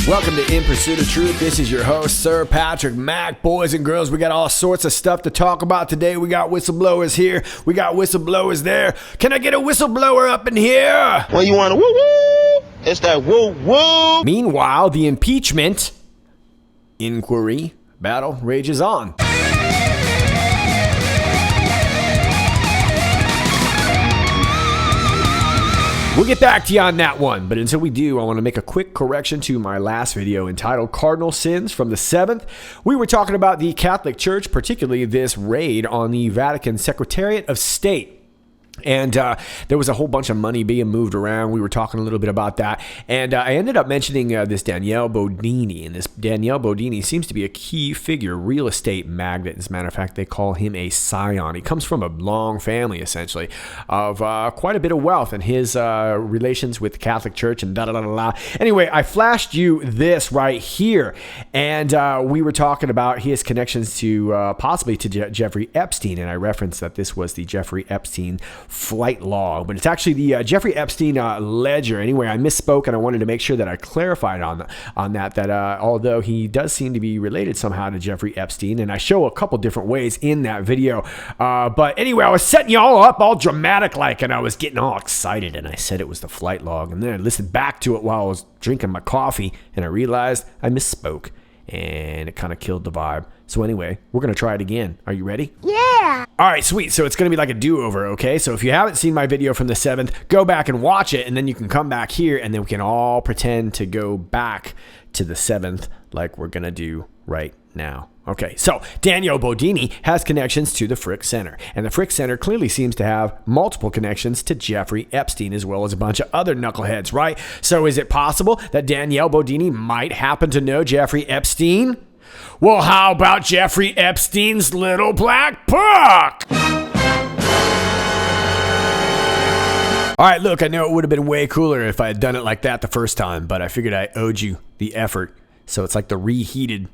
Welcome to In Pursuit of Truth. This is your host, Sir Patrick Mack. Boys and girls, we got all sorts of stuff to talk about today. We got whistleblowers here. We got whistleblowers there. Can I get a whistleblower up in here? When you want to woo-woo, it's that woo-woo. Meanwhile, the impeachment inquiry battle rages on. We'll get back to you on that one, but until we do, I want to make a quick correction to my last video entitled Cardinal Sins from the 7th. We were talking about the Catholic Church, particularly this raid on the Vatican Secretariat of State. And there was a whole bunch of money being moved around. We were talking a little bit about that. And I ended up mentioning this Danielle Bodini. And this Danielle Bodini seems to be a key figure, real estate magnate. As a matter of fact, they call him a scion. He comes from a long family, essentially, of quite a bit of wealth and his relations with the Catholic Church and da-da-da-da-da. Anyway, I flashed you this right here. And we were talking about his connections to possibly to Jeffrey Epstein. And I referenced that this was the Jeffrey Epstein flight log, but it's actually the Jeffrey Epstein ledger. Anyway, I misspoke, and I wanted to make sure that I clarified on that although he does seem to be related somehow to Jeffrey Epstein, and I show a couple different ways in that video. But anyway, I was setting you all up all dramatic like, and I was getting all excited, and I said it was the flight log, and then I listened back to it while I was drinking my coffee, and I realized I misspoke, and it kind of killed the vibe. So anyway, we're going to try it again. Are you ready? Yeah. All right, sweet. So it's going to be like a do-over, okay? So if you haven't seen my video from the 7th, go back and watch it, and then you can come back here, and then we can all pretend to go back to the 7th like we're going to do right now. Okay, so Danielle Bodini has connections to the Frick Center, and the Frick Center clearly seems to have multiple connections to Jeffrey Epstein as well as a bunch of other knuckleheads, right? So is it possible that Danielle Bodini might happen to know Jeffrey Epstein? Well, how about Jeffrey Epstein's little black book? All right, look, I know it would have been way cooler if I had done it like that the first time, but I figured I owed you the effort. So it's like the reheated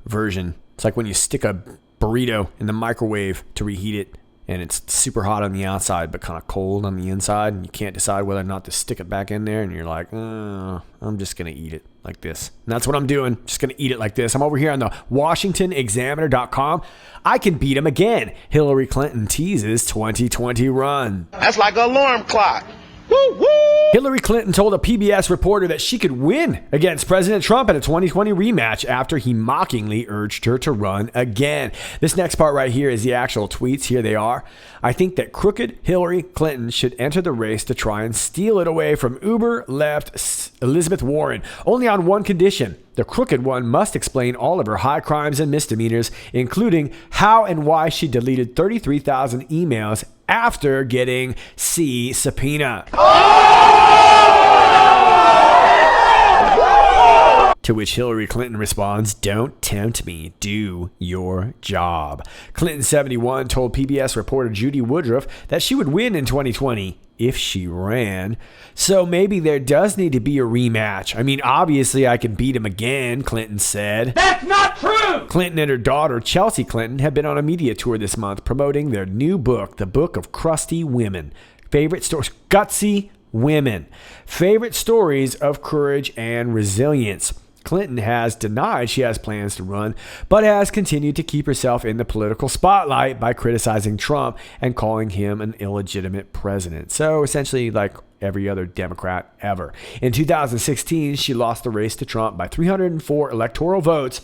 version. It's like when you stick a burrito in the microwave to reheat it, and it's super hot on the outside but kind of cold on the inside, and you can't decide whether or not to stick it back in there, and you're like, I'm just going to eat it like this. And that's what I'm doing. Just going to eat it like this. I'm over here on the WashingtonExaminer.com. I can beat him again. Hillary Clinton teases 2020 run. That's like an alarm clock. Woo, woo. Hillary Clinton told a PBS reporter that she could win against President Trump in a 2020 rematch after he mockingly urged her to run again. This next part right here is the actual tweets. Here they are. I think that crooked Hillary Clinton should enter the race to try and steal it away from uber left Elizabeth Warren, only on one condition. The crooked one must explain all of her high crimes and misdemeanors, including how and why she deleted 33,000 emails after getting C subpoena. To which Hillary Clinton responds, "Don't tempt me, do your job." Clinton 71 told PBS reporter Judy Woodruff that she would win in 2020 if she ran. So maybe there does need to be a rematch. I mean, obviously I can beat him again, Clinton said. That's not true! Clinton and her daughter, Chelsea Clinton, have been on a media tour this month promoting their new book, The Book of Crusty Women. Favorite stories, gutsy women. Favorite stories of courage and resilience. Clinton has denied she has plans to run, but has continued to keep herself in the political spotlight by criticizing Trump and calling him an illegitimate president. So essentially like every other Democrat ever. In 2016, she lost the race to Trump by 304 electoral votes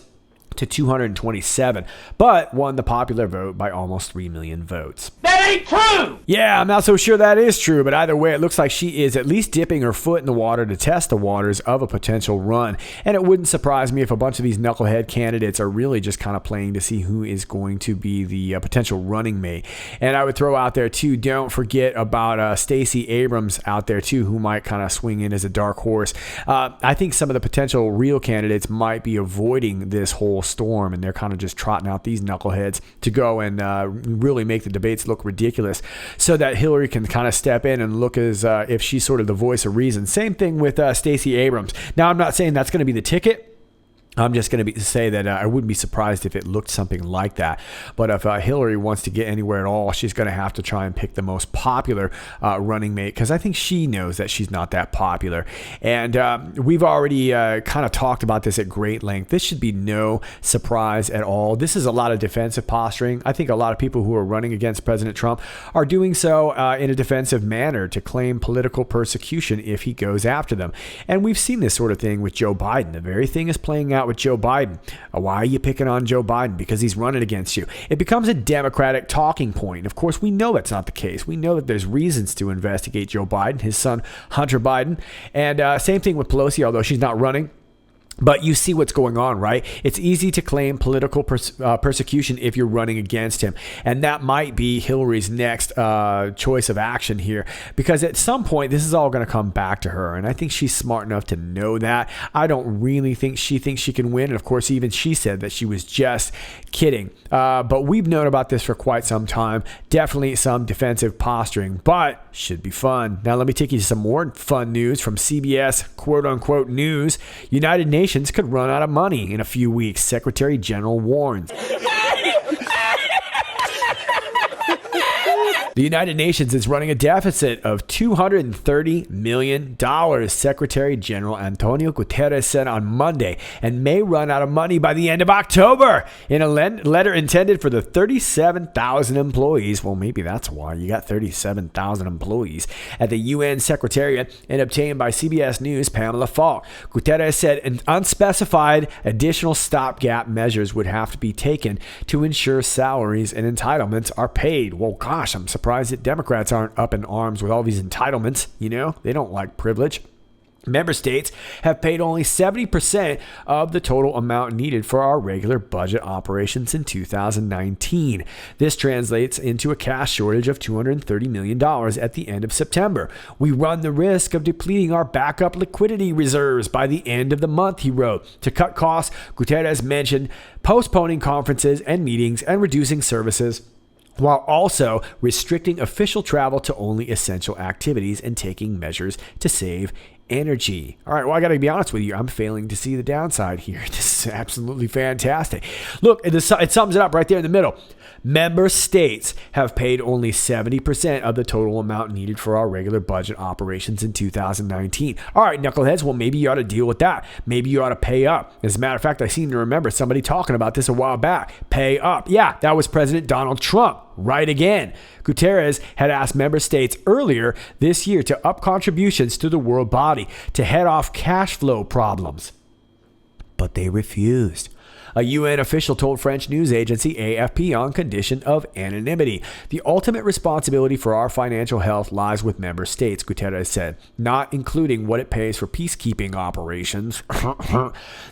to 227, but won the popular vote by almost 3 million votes. That ain't true! Yeah, I'm not so sure that is true, but either way, it looks like she is at least dipping her foot in the water to test the waters of a potential run. And it wouldn't surprise me if a bunch of these knucklehead candidates are really just kind of playing to see who is going to be the potential running mate. And I would throw out there too, don't forget about Stacey Abrams out there too, who might kind of swing in as a dark horse. I think some of the potential real candidates might be avoiding this whole storm, and they're kind of just trotting out these knuckleheads to go and really make the debates look ridiculous so that Hillary can kind of step in and look as if she's sort of the voice of reason. Same thing with Stacey Abrams. Now, I'm not saying that's going to be the ticket. I'm just going to say that I wouldn't be surprised if it looked something like that. But if Hillary wants to get anywhere at all, she's going to have to try and pick the most popular running mate, because I think she knows that she's not that popular. And we've already kind of talked about this at great length. This should be no surprise at all. This is a lot of defensive posturing. I think a lot of people who are running against President Trump are doing so in a defensive manner to claim political persecution if he goes after them. And we've seen this sort of thing with Joe Biden. The very thing is playing out with Joe Biden. Why are you picking on Joe Biden? Because he's running against you. It becomes a Democratic talking point. Of course, we know that's not the case. We know that there's reasons to investigate Joe Biden, his son, Hunter Biden. And same thing with Pelosi, although she's not running. But you see what's going on, right? It's easy to claim political persecution if you're running against him. And that might be Hillary's next choice of action here, because at some point, this is all going to come back to her. And I think she's smart enough to know that. I don't really think she thinks she can win. And of course, even she said that she was just kidding. But we've known about this for quite some time. Definitely some defensive posturing, but should be fun. Now, let me take you to some more fun news from CBS, quote unquote, news. United Nations could run out of money in a few weeks, Secretary General warns. The United Nations is running a deficit of $230 million, Secretary General Antonio Guterres said on Monday, and may run out of money by the end of October. In a letter intended for the 37,000 employees, well, maybe that's why you got 37,000 employees, at the UN Secretariat, and obtained by CBS News' Pamela Falk. Guterres said an unspecified additional stopgap measures would have to be taken to ensure salaries and entitlements are paid. Well, gosh, I'm surprised that Democrats aren't up in arms with all these entitlements. You know, they don't like privilege. Member states have paid only 70% of the total amount needed for our regular budget operations in 2019. This translates into a cash shortage of $230 million at the end of September. We run the risk of depleting our backup liquidity reserves by the end of the month, he wrote. To cut costs, Guterres mentioned postponing conferences and meetings and reducing services, while also restricting official travel to only essential activities and taking measures to save energy. All right, well, I got to be honest with you. I'm failing to see the downside here. This is absolutely fantastic. Look, it sums it up right there in the middle. Member states have paid only 70% of the total amount needed for our regular budget operations in 2019. All right, knuckleheads, well, maybe you ought to deal with that. Maybe you ought to pay up. As a matter of fact, I seem to remember somebody talking about this a while back. Pay up. Yeah, that was President Donald Trump. Right again. Guterres had asked member states earlier this year to up contributions to the world body to head off cash flow problems. But they refused. A UN official told French news agency AFP on condition of anonymity. The ultimate responsibility for our financial health lies with member states, Guterres said, not including what it pays for peacekeeping operations.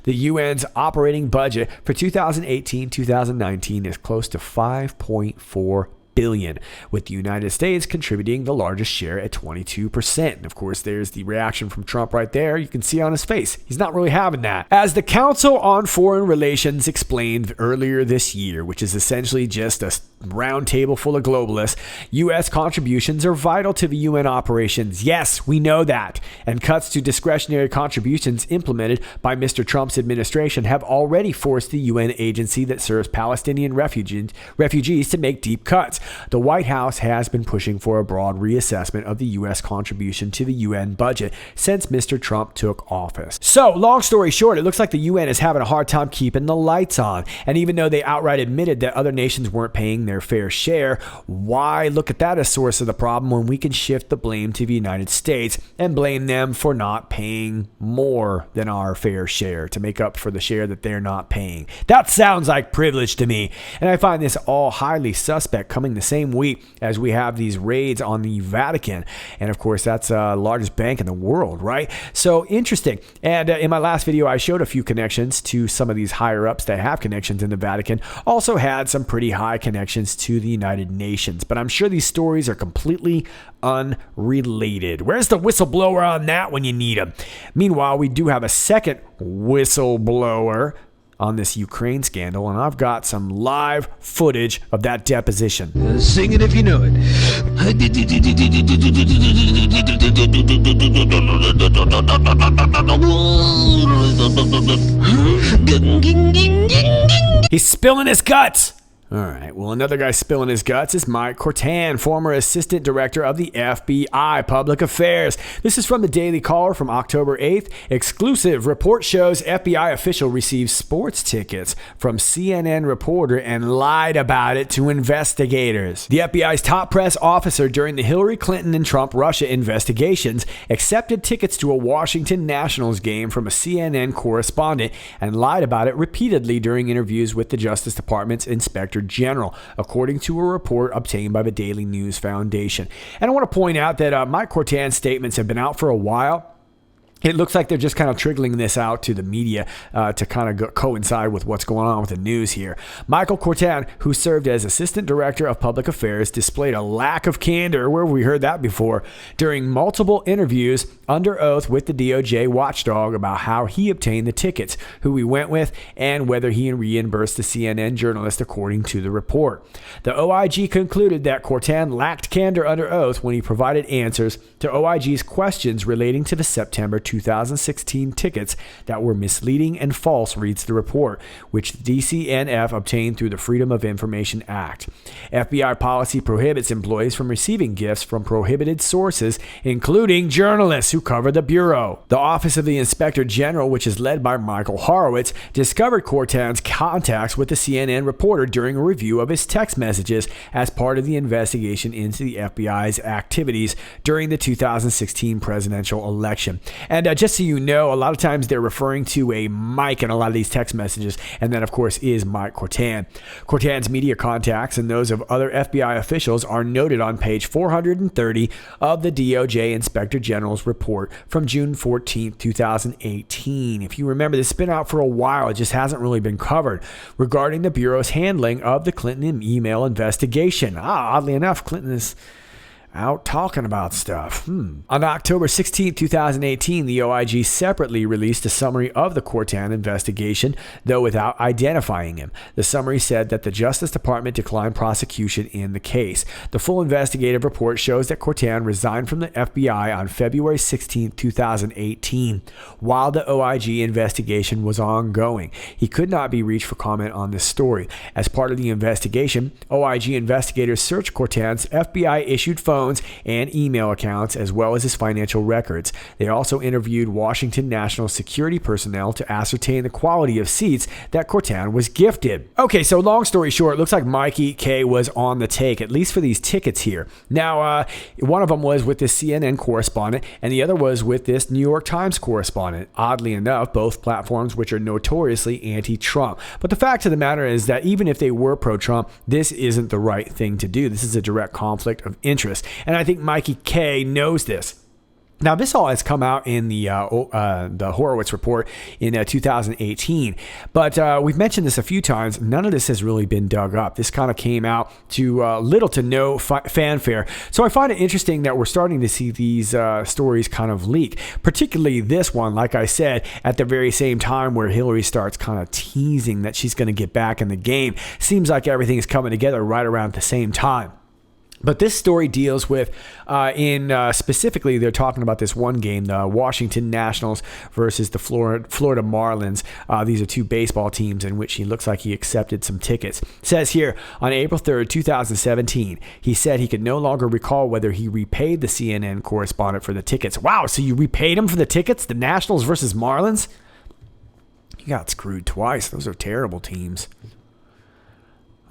The UN's operating budget for 2018-2019 is close to $5.4 billion, with the United States contributing the largest share at 22%. And of course, there's the reaction from Trump right there. You can see on his face. He's not really having that. As the Council on Foreign Relations explained earlier this year, which is essentially just a round table full of globalists, U.S. contributions are vital to the UN operations. Yes, we know that. And cuts to discretionary contributions implemented by Mr. Trump's administration have already forced the UN agency that serves Palestinian refugees to make deep cuts. The White House has been pushing for a broad reassessment of the U.S. contribution to the UN budget since Mr. Trump took office. So, long story short, it looks like the UN is having a hard time keeping the lights on. And even though they outright admitted that other nations weren't paying their fair share, why look at that as source of the problem when we can shift the blame to the United States and blame them for not paying more than our fair share to make up for the share that they're not paying? That sounds like privilege to me. And I find this all highly suspect, coming the same week as we have these raids on the Vatican. And of course, that's the largest bank in the world, right? So interesting. And in my last video, I showed a few connections to some of these higher ups that have connections in the Vatican. Also had some pretty high connections to the United Nations. But I'm sure these stories are completely unrelated. Where's the whistleblower on that when you need him? Meanwhile, we do have a second whistleblower on this Ukraine scandal, and I've got some live footage of that deposition. Sing it if you know it. He's spilling his guts. All right, well, another guy spilling his guts is Mike Cortan, former assistant director of the FBI Public Affairs. This is from the Daily Caller from October 8th. Exclusive report shows FBI official receives sports tickets from CNN reporter and lied about it to investigators. The FBI's top press officer during the Hillary Clinton and Trump Russia investigations accepted tickets to a Washington Nationals game from a CNN correspondent and lied about it repeatedly during interviews with the Justice Department's Inspector General, according to a report obtained by the Daily News Foundation. And I want to point out that Mike Cortan's statements have been out for a while. It looks like they're just kind of trickling this out to the media to kind of coincide with what's going on with the news here. Michael Cortan, who served as Assistant Director of Public Affairs, displayed a lack of candor, where we heard that before, during multiple interviews under oath with the DOJ watchdog about how he obtained the tickets, who he went with, and whether he reimbursed the CNN journalist, according to the report. The OIG concluded that Cortan lacked candor under oath when he provided answers to OIG's questions relating to the September 2016 tickets that were misleading and false, reads the report, which DCNF obtained through the Freedom of Information Act. FBI policy prohibits employees from receiving gifts from prohibited sources, including journalists who cover the Bureau. The Office of the Inspector General, which is led by Michael Horowitz, discovered Cortan's contacts with the CNN reporter during a review of his text messages as part of the investigation into the FBI's activities during the 2016 presidential election. And just so you know, a lot of times they're referring to a Mike in a lot of these text messages, and that, of course, is Mike Cortan. Cortan's media contacts and those of other FBI officials are noted on page 430 of the DOJ Inspector General's report from June 14, 2018. If you remember, this has been out for a while. It just hasn't really been covered regarding the Bureau's handling of the Clinton email investigation. Oddly enough, Clinton is out talking about stuff. On October 16, 2018, the OIG separately released a summary of the Cortan investigation, though without identifying him. The summary said that the Justice Department declined prosecution in the case. The full investigative report shows that Cortan resigned from the FBI on February 16, 2018, while the OIG investigation was ongoing. He could not be reached for comment on this story. As part of the investigation, OIG investigators searched Cortan's FBI-issued phone and email accounts, as well as his financial records. They also interviewed Washington National security personnel to ascertain the quality of seats that Cortan was gifted. Okay, so long story short, it looks like Mikey K was on the take, at least for these tickets here. Now, one of them was with this CNN correspondent, and the other was with this New York Times correspondent. Oddly enough, both platforms which are notoriously anti-Trump. But the fact of the matter is that even if they were pro-Trump, this isn't the right thing to do. This is a direct conflict of interest. And I think Mikey K knows this. Now, this all has come out in the Horowitz report in 2018, but we've mentioned this a few times. None of this has really been dug up. This kind of came out to little to no fanfare. So I find it interesting that we're starting to see these stories kind of leak, particularly this one, like I said, at the very same time where Hillary starts kind of teasing that she's going to get back in the game. Seems like everything is coming together right around the same time. But this story deals with, specifically, they're talking about this one game, the Washington Nationals versus the Florida Marlins. These are two baseball teams in which he looks like he accepted some tickets. It says here, on April 3rd, 2017, he said he could no longer recall whether he repaid the CNN correspondent for the tickets. Wow, so you repaid him for the tickets? The Nationals versus Marlins? You got screwed twice. Those are terrible teams.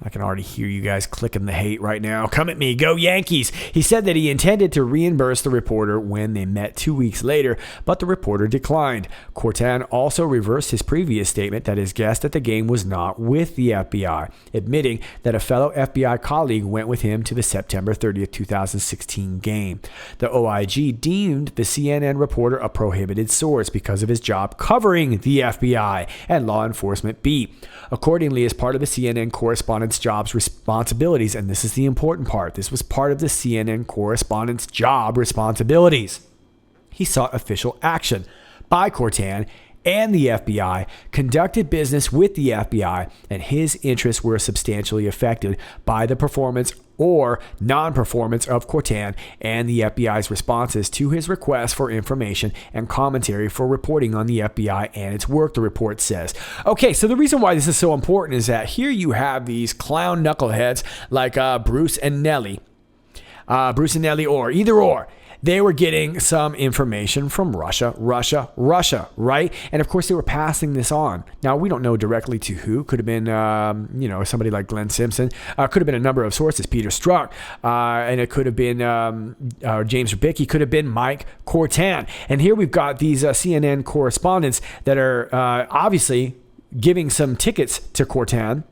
I can already hear you guys clicking the hate right now. Come at me. Go Yankees. He said that he intended to reimburse the reporter when they met 2 weeks later, but the reporter declined. Cortan also reversed his previous statement that his guest at the game was not with the FBI, admitting that a fellow FBI colleague went with him to the September 30th, 2016 game. The OIG deemed the CNN reporter a prohibited source because of his job covering the FBI and law enforcement beat. Accordingly, as part of the CNN correspondent's job's responsibilities, and this is the important part, this was part of the CNN correspondent's job responsibilities, he sought official action by Cortan and the FBI, conducted business with the FBI, and his interests were substantially affected by the performance or non-performance of Cortan and the FBI's responses to his request for information and commentary for reporting on the FBI and its work, the report says. Okay, so the reason why this is so important is that here you have these clown knuckleheads like Bruce and Nellie, or either or. They were getting some information from Russia, right? And of course, they were passing this on. Now, we don't know directly to who. Could have been, somebody like Glenn Simpson. Could have been a number of sources, Peter Strzok. And it could have been James Rubicki. Could have been Mike Cortan. And here we've got these CNN correspondents that are obviously giving some tickets to Cortan.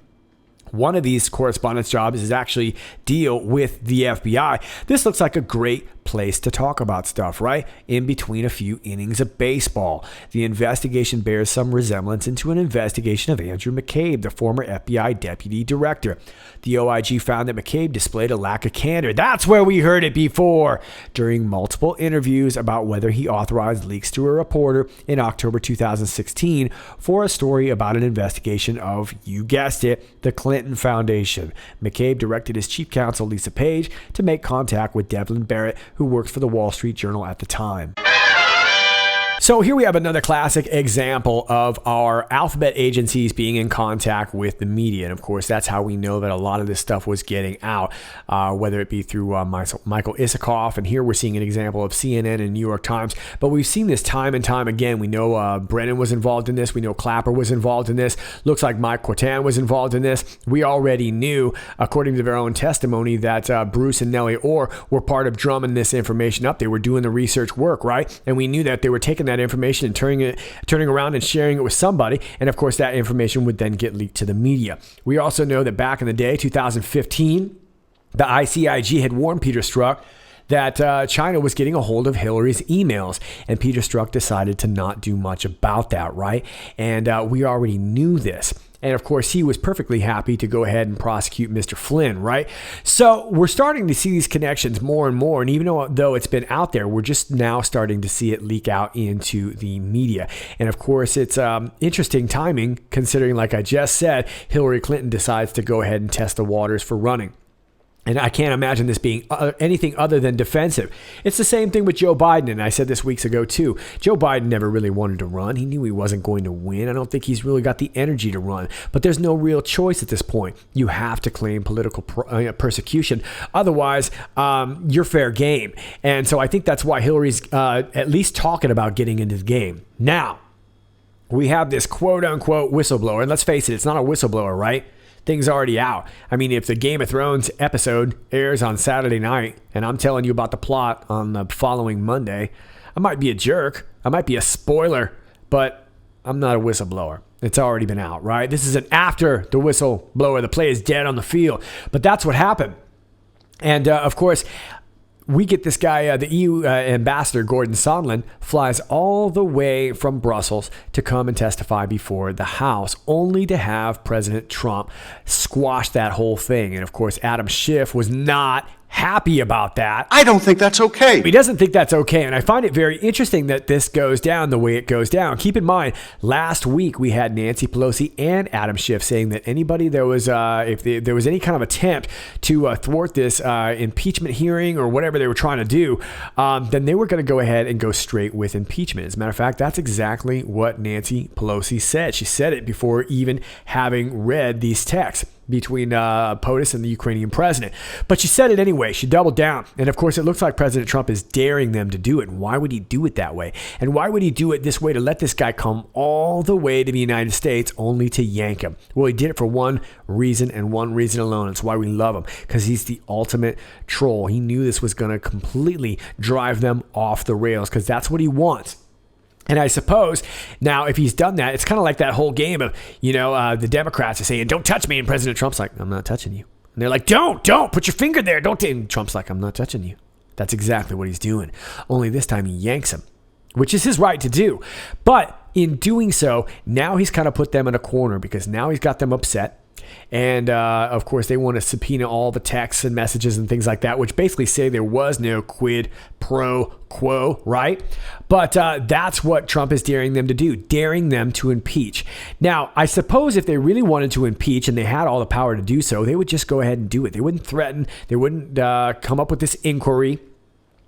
One of these correspondence jobs is actually deal with the FBI. This looks like a great place to talk about stuff, right? In between a few innings of baseball. The investigation bears some resemblance into an investigation of Andrew McCabe, the former FBI deputy director. The OIG found that McCabe displayed a lack of candor. That's where we heard it before. During multiple interviews about whether he authorized leaks to a reporter in October 2016 for a story about an investigation of, you guessed it, the Clinton Foundation. McCabe directed his chief counsel, Lisa Page, to make contact with Devlin Barrett, who worked for the Wall Street Journal at the time. So here we have another classic example of our alphabet agencies being in contact with the media. And of course, that's how we know that a lot of this stuff was getting out, whether it be through Michael Isikoff. And here we're seeing an example of CNN and New York Times. But we've seen this time and time again. We know Brennan was involved in this. We know Clapper was involved in this. Looks like Mike Cortan was involved in this. We already knew, according to their own testimony, that Bruce and Nellie Orr were part of drumming this information up. They were doing the research work, right? And we knew that they were taking that information and turning around and sharing it with somebody, and of course that information would then get leaked to the media. We also know that back in the day, 2015, the ICIG had warned Peter Strzok that China was getting a hold of Hillary's emails, and Peter Strzok decided to not do much about that, right? And we already knew this. And of course, he was perfectly happy to go ahead and prosecute Mr. Flynn, right? So we're starting to see these connections more and more. And even though it's been out there, we're just now starting to see it leak out into the media. And of course, it's interesting timing considering, like I just said, Hillary Clinton decides to go ahead and test the waters for running. And I can't imagine this being anything other than defensive. It's the same thing with Joe Biden, and I said this weeks ago too. Joe Biden never really wanted to run. He knew he wasn't going to win. I don't think he's really got the energy to run. But there's no real choice at this point. You have to claim political persecution. Otherwise, you're fair game. And so I think that's why Hillary's at least talking about getting into the game. Now, we have this quote-unquote whistleblower. And let's face it, it's not a whistleblower, right? Things already out. I mean, if the Game of Thrones episode airs on Saturday night and I'm telling you about the plot on the following Monday, I might be a jerk. I might be a spoiler, but I'm not a whistleblower. It's already been out, right? This is an after the whistleblower. The play is dead on the field. But that's what happened. And of course, we get this guy, the EU ambassador, Gordon Sondland, flies all the way from Brussels to come and testify before the House, only to have President Trump squash that whole thing. And of course, Adam Schiff was not happy about that. I don't think that's okay. He doesn't think that's okay. And I find it very interesting that this goes down the way it goes down. Keep in mind, last week we had Nancy Pelosi and Adam Schiff saying that anybody there was, if there was any kind of attempt to thwart this impeachment hearing or whatever they were trying to do, then they were going to go ahead and go straight with impeachment. As a matter of fact, that's exactly what Nancy Pelosi said. She said it before even having read these texts between POTUS and the Ukrainian president. But she said it anyway. She doubled down. And of course, it looks like President Trump is daring them to do it. And why would he do it that way? And why would he do it this way to let this guy come all the way to the United States only to yank him? Well, he did it for one reason and one reason alone. It's why we love him, because he's the ultimate troll. He knew this was going to completely drive them off the rails, because that's what he wants. And I suppose now, if he's done that, it's kind of like that whole game of, the Democrats are saying, don't touch me. And President Trump's like, I'm not touching you. And they're like, don't put your finger there. Don't. And Trump's like, I'm not touching you. That's exactly what he's doing. Only this time he yanks him, which is his right to do. But in doing so, now he's kind of put them in a corner, because now he's got them upset. And, of course, they want to subpoena all the texts and messages and things like that, which basically say there was no quid pro quo, right? But that's what Trump is daring them to do, daring them to impeach. Now, I suppose if they really wanted to impeach and they had all the power to do so, they would just go ahead and do it. They wouldn't threaten. They wouldn't come up with this inquiry.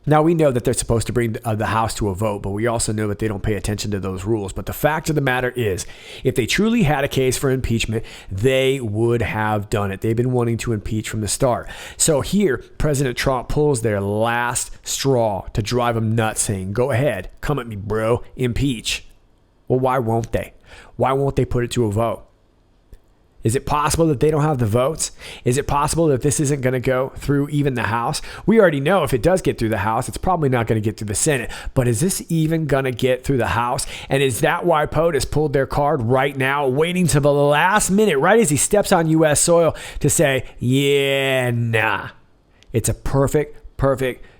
Now, we know that they're supposed to bring the House to a vote, but we also know that they don't pay attention to those rules. But the fact of the matter is, if they truly had a case for impeachment, they would have done it. They've been wanting to impeach from the start. So here, President Trump pulls their last straw to drive them nuts, saying, go ahead, come at me, bro, impeach. Well, why won't they? Why won't they put it to a vote? Is it possible that they don't have the votes? Is it possible that this isn't going to go through even the House? We already know if it does get through the House, it's probably not going to get through the Senate. But is this even going to get through the House? And is that why POTUS pulled their card right now, waiting to the last minute, right as he steps on U.S. soil to say, yeah, nah. It's a perfect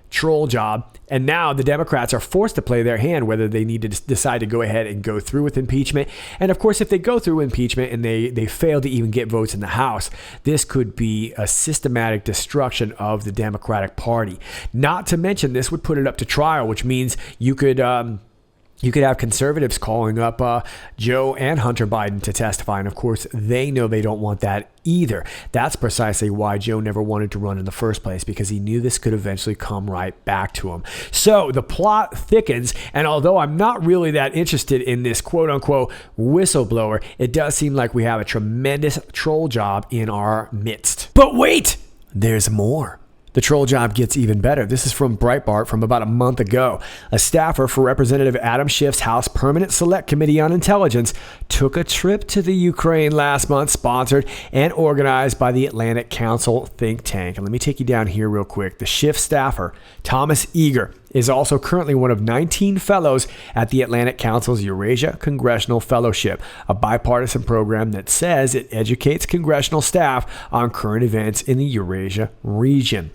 troll job. And now the Democrats are forced to play their hand, whether they need to decide to go ahead and go through with impeachment. And of course, if they go through impeachment and they fail to even get votes in the House, this could be a systematic destruction of the Democratic Party. Not to mention, this would put it up to trial, which means you could have conservatives calling up Joe and Hunter Biden to testify. And of course, they know they don't want that either. That's precisely why Joe never wanted to run in the first place, because he knew this could eventually come right back to him. So the plot thickens. And although I'm not really that interested in this quote unquote whistleblower, it does seem like we have a tremendous troll job in our midst. But wait, there's more. The troll job gets even better. This is from Breitbart from about a month ago. A staffer for Representative Adam Schiff's House Permanent Select Committee on Intelligence took a trip to the Ukraine last month, sponsored and organized by the Atlantic Council think tank. And let me take you down here real quick. The Schiff staffer, Thomas Eager, is also currently one of 19 fellows at the Atlantic Council's Eurasia Congressional Fellowship, a bipartisan program that says it educates congressional staff on current events in the Eurasia region.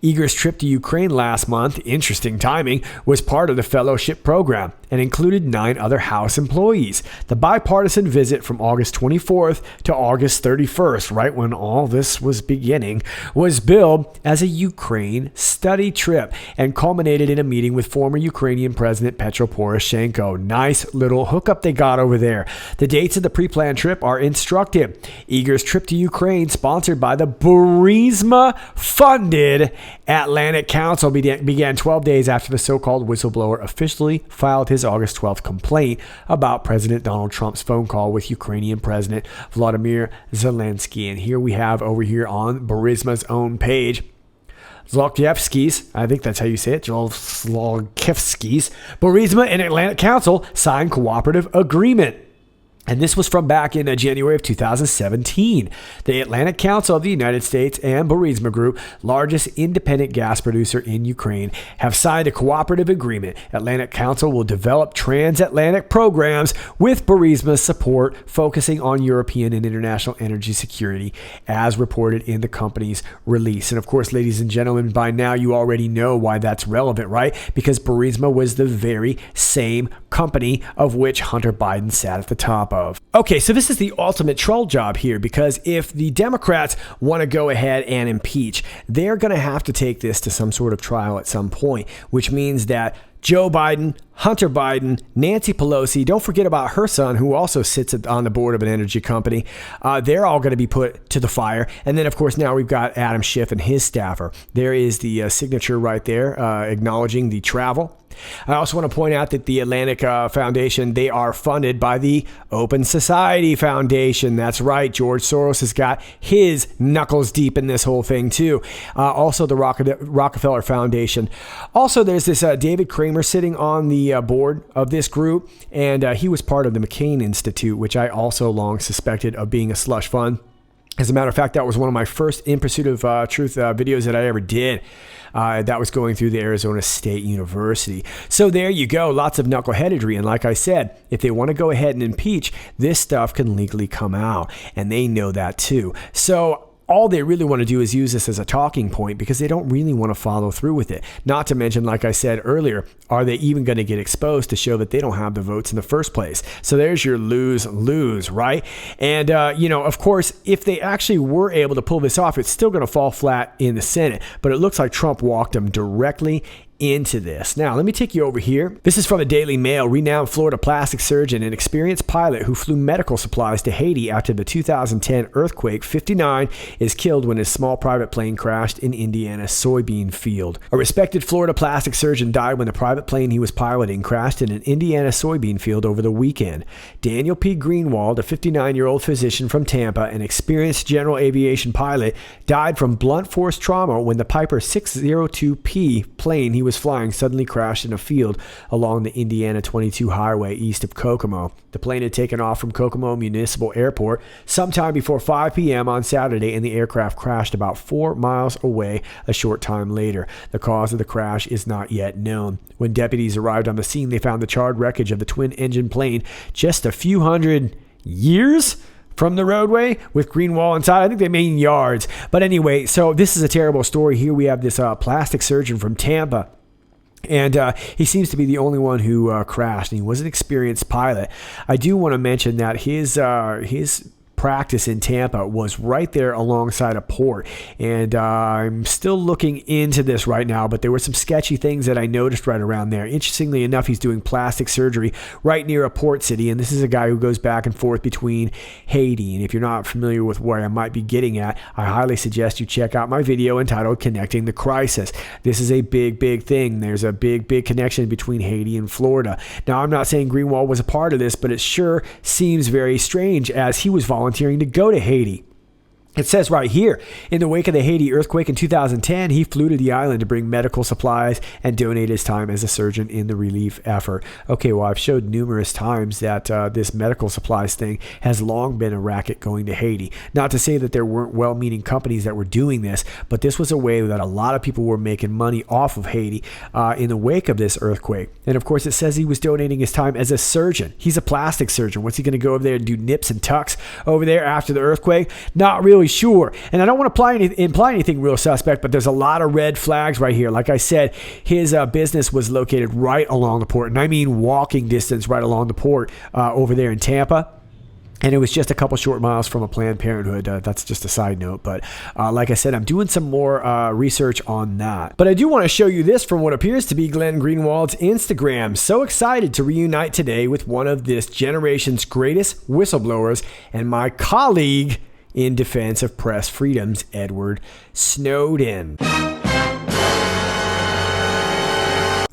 Eager's trip to Ukraine last month, interesting timing, was part of the fellowship program and included 9 other House employees. The bipartisan visit from August 24th to August 31st, right when all this was beginning, was billed as a Ukraine study trip and culminated in a meeting with former Ukrainian President Petro Poroshenko. Nice little hookup they got over there. The dates of the pre-planned trip are instructive. Eager's trip to Ukraine, sponsored by the Burisma-funded Atlantic Council, began 12 days after the so-called whistleblower officially filed his August 12th complaint about President Donald Trump's phone call with Ukrainian President Vladimir Zelensky. And here we have over here on Burisma's own page, Zlochevsky's, I think that's how you say it, Zlochevsky's, Burisma and Atlantic Council signed cooperative agreement. And this was from back in January of 2017. The Atlantic Council of the United States and Burisma Group, largest independent gas producer in Ukraine, have signed a cooperative agreement. Atlantic Council will develop transatlantic programs with Burisma's support, focusing on European and international energy security, as reported in the company's release. And of course, ladies and gentlemen, by now you already know why that's relevant, right? Because Burisma was the very same company of which Hunter Biden sat at the top of. of. Okay, so this is the ultimate troll job here, because if the Democrats want to go ahead and impeach, they're going to have to take this to some sort of trial at some point, which means that Joe Biden, Hunter Biden, Nancy Pelosi, don't forget about her son, who also sits on the board of an energy company. They're all going to be put to the fire. And then, of course, now we've got Adam Schiff and his staffer. There is the signature right there acknowledging the travel. I also want to point out that the Atlantic Foundation, they are funded by the Open Society Foundation. That's right. George Soros has got his knuckles deep in this whole thing, too. Also, the Rockefeller Foundation. Also, there's this David Kramer sitting on the board of this group, and he was part of the McCain Institute, which I also long suspected of being a slush fund. As a matter of fact, that was one of my first In Pursuit of Truth videos that I ever did. That was going through the Arizona State University. So there you go. Lots of knuckleheadedry. And like I said, if they want to go ahead and impeach, this stuff can legally come out. And they know that too. So all they really want to do is use this as a talking point, because they don't really want to follow through with it. Not to mention, like I said earlier, are they even going to get exposed to show that they don't have the votes in the first place? So there's your lose-lose, right? And, of course, if they actually were able to pull this off, it's still going to fall flat in the Senate. But it looks like Trump walked them directly into this. Now, let me take you over here. This is from the Daily Mail. Renowned Florida plastic surgeon and experienced pilot who flew medical supplies to Haiti after the 2010 earthquake, 59, is killed when his small private plane crashed in Indiana's soybean field. A respected Florida plastic surgeon died when the private plane he was piloting crashed in an Indiana soybean field over the weekend. Daniel P. Greenwald, a 59-year-old physician from Tampa and experienced general aviation pilot, died from blunt force trauma when the Piper 602P plane he was flying suddenly crashed in a field along the Indiana 22 highway east of Kokomo. The plane had taken off from Kokomo Municipal Airport sometime before 5 p.m. on Saturday, and the aircraft crashed about 4 miles away a short time later. The cause of the crash is not yet known. When deputies arrived on the scene, they found the charred wreckage of the twin-engine plane just a few hundred years from the roadway, with Greenwald inside. I think they mean yards. But anyway, so this is a terrible story. Here we have this plastic surgeon from Tampa. And he seems to be the only one who crashed, and he was an experienced pilot. I do want to mention that his practice in Tampa was right there alongside a port, and I'm still looking into this right now, but there were some sketchy things that I noticed right around there. Interestingly enough, he's doing plastic surgery right near a port city, and this is a guy who goes back and forth between Haiti. And if you're not familiar with where I might be getting at, I highly suggest you check out my video entitled Connecting the Crisis. This is a big thing. There's a big connection between Haiti and Florida. Now, I'm not saying Greenwald was a part of this, but it sure seems very strange, as he was volunteering to go to Haiti. It says right here, in the wake of the Haiti earthquake in 2010, he flew to the island to bring medical supplies and donate his time as a surgeon in the relief effort. Okay, well, I've showed numerous times that this medical supplies thing has long been a racket going to Haiti. Not to say that there weren't well-meaning companies that were doing this, but this was a way that a lot of people were making money off of Haiti in the wake of this earthquake. And of course, it says he was donating his time as a surgeon. He's a plastic surgeon. What's he going to go over there and do nips and tucks over there after the earthquake? Not really sure. And I don't want to imply anything real suspect, but there's a lot of red flags right here. Like I said, his business was located right along the port, and I mean walking distance right along the port over there in Tampa. And it was just a couple short miles from a Planned Parenthood. That's just a side note. But like I said, I'm doing some more research on that. But I do want to show you this from what appears to be Glenn Greenwald's Instagram. So excited to reunite today with one of this generation's greatest whistleblowers and my colleague in defense of press freedoms, Edward Snowden.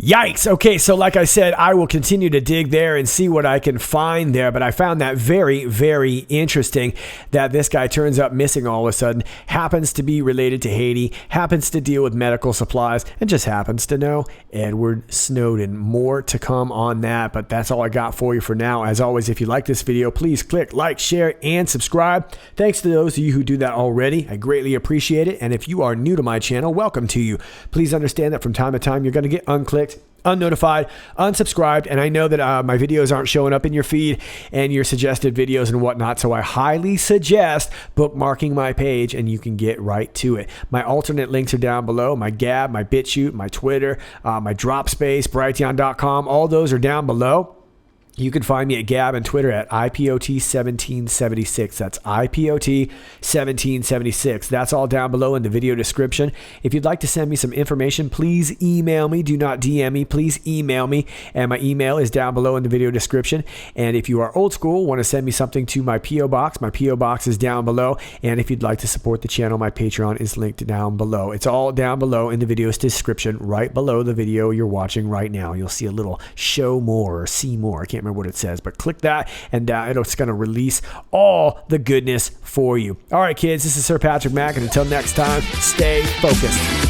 Yikes. Okay, so like I said, I will continue to dig there and see what I can find there, but I found that very interesting that this guy turns up missing all of a sudden, happens to be related to Haiti, happens to deal with medical supplies, and just happens to know Edward Snowden. More to come on that, but that's all I got for you for now. As always, if you like this video, please click like, share, and subscribe. Thanks to those of you who do that already. I greatly appreciate it, and if you are new to my channel, welcome to you. Please understand that from time to time, you're going to get unclicked, unnotified, unsubscribed, and I know that my videos aren't showing up in your feed and your suggested videos and whatnot, so I highly suggest bookmarking my page and you can get right to it. My alternate links are down below: my Gab, my BitChute, my Twitter, my DropSpace, Brighteon.com. All those are down below. You can find me at Gab and Twitter at IPOT1776. That's IPOT1776. That's all down below in the video description. If you'd like to send me some information, please email me. Do not DM me. Please email me. And my email is down below in the video description. And if you are old school, want to send me something to my P.O. Box, my P.O. Box is down below. And if you'd like to support the channel, my Patreon is linked down below. It's all down below in the video's description, right below the video you're watching right now. You'll see a little show more or see more. I can't remember what it says, but click that and it's going to release all the goodness for you. All right, kids, this is Sir Patrick Mack, and until next time, stay focused.